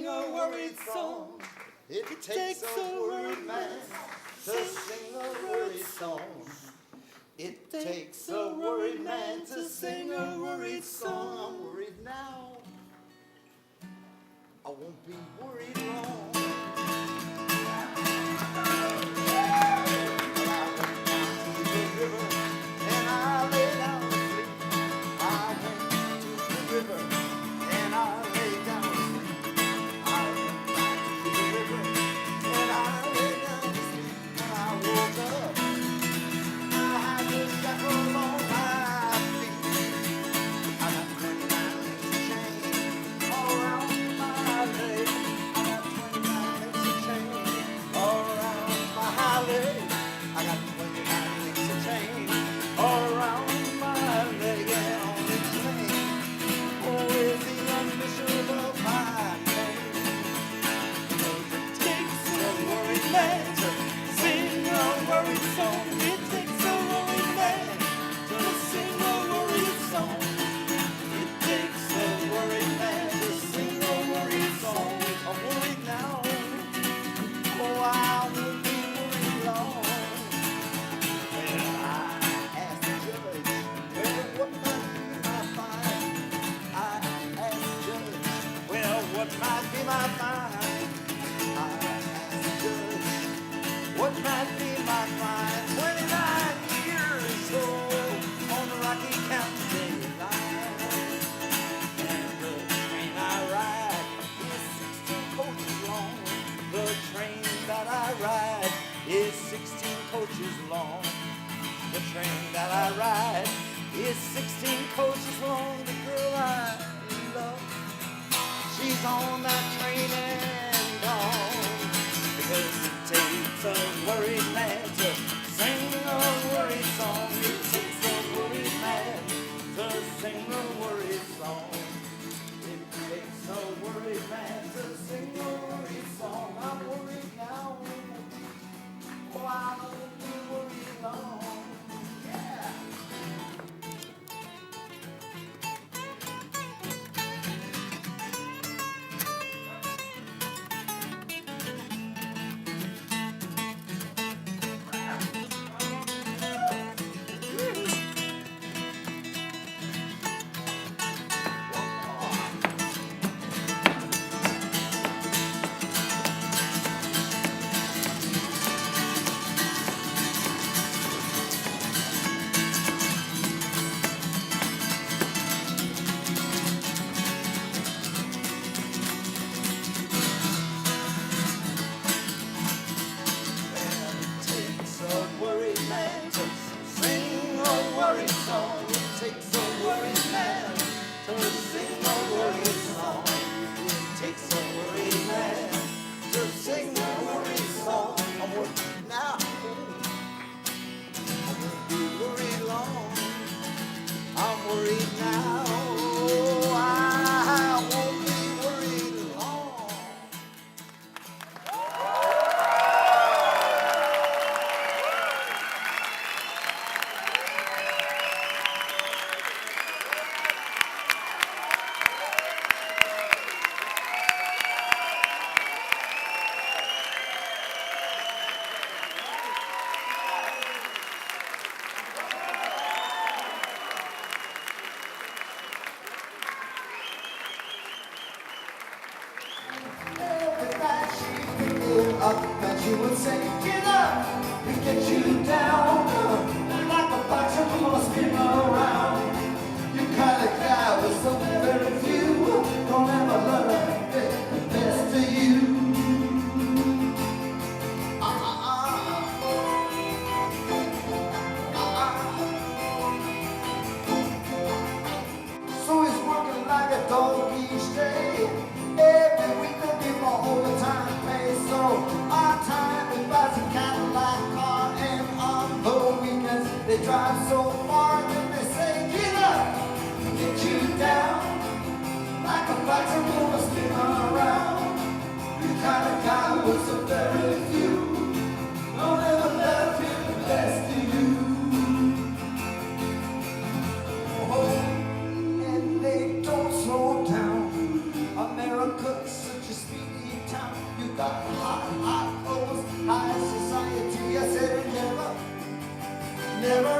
sing a worried song. It takes a worried man to sing a worried song. It takes a worried man to sing a worried song. I'm worried now, I won't be worried long. Is 16 coaches long. The train that I ride is 16 coaches long. The girl I love, she's on that train and gone. Because it takes a worried man to sing a worried song. It takes a worried man to sing a worried song. It takes a worried man to sing a worried song. I'm worried now. Oh, I won't be worried long. Yeah. That you would say, get up and get you down. Like a box, I'm gonna spin around. You kind of guy with so very few. Don't ever learn the best of you. So he's working like a dog each day. Every week they give my overtime pay. So our time is buys a Cadillac car, and on the weekends they drive so far. Then they say, get up, get you down. Like a bicycle will spin around. You kind of guy with so very few. Don't ever let him the best of you. Oh, and they don't slow down. America is such a speed. got high clothes, high society. I said never, never,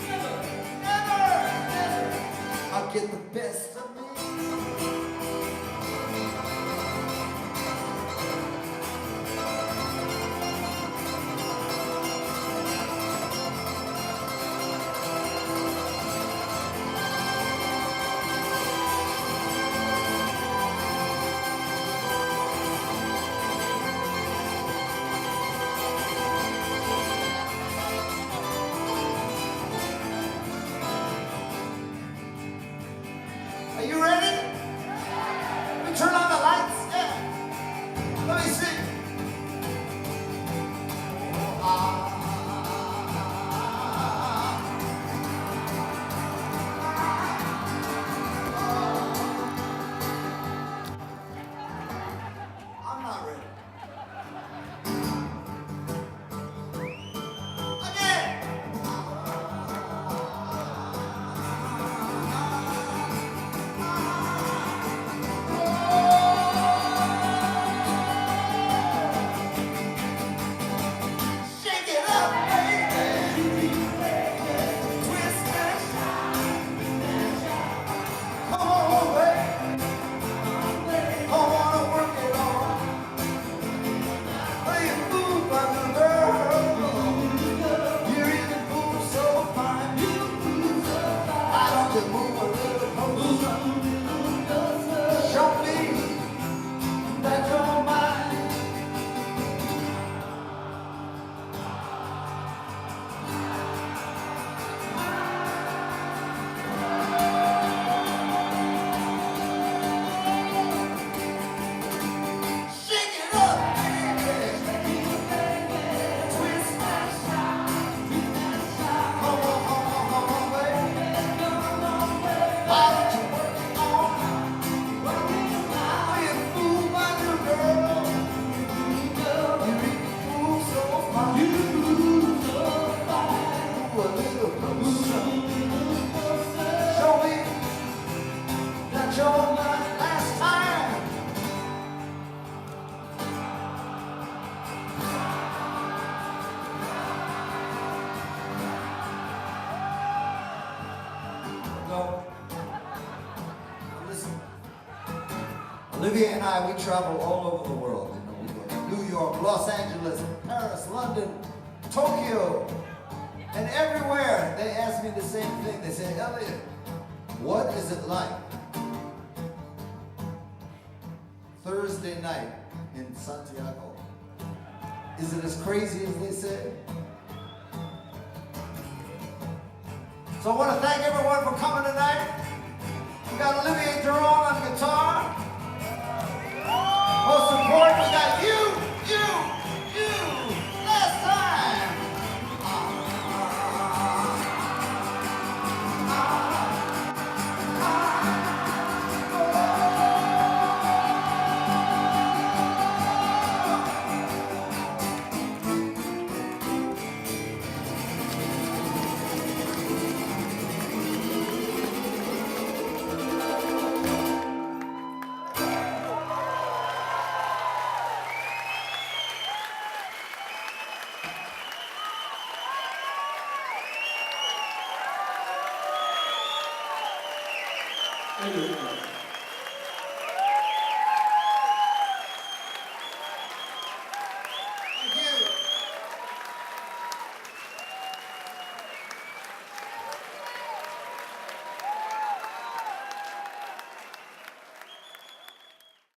never, never, never. I'll get the best of me. Are you ready? Let me turn on the lights. Yeah. Let me see. I'm not ready. Again. Shake it up, baby. Twist and shout. Come on, baby. I wanna work it on. Play it move, my little girl. You even move so fine. Why don't you move a little closer? Show me that you're mine. Shake it up, baby. Twist and shout. Come on, baby. Why don't you work it on? Play it move, my little girl. You even move so fine. Move a little closer. Show me that you're mine. Last time. No. Listen. Olivier and I, we travel all over the world. You know, we go to New York, Los Angeles, Paris, London, Tokyo, and everywhere they ask me the same thing. They say, Elliot, what is it like Thursday night in Santiago? Is it as crazy as they say? So I want to thank everyone for coming tonight. We got Olivier Durand.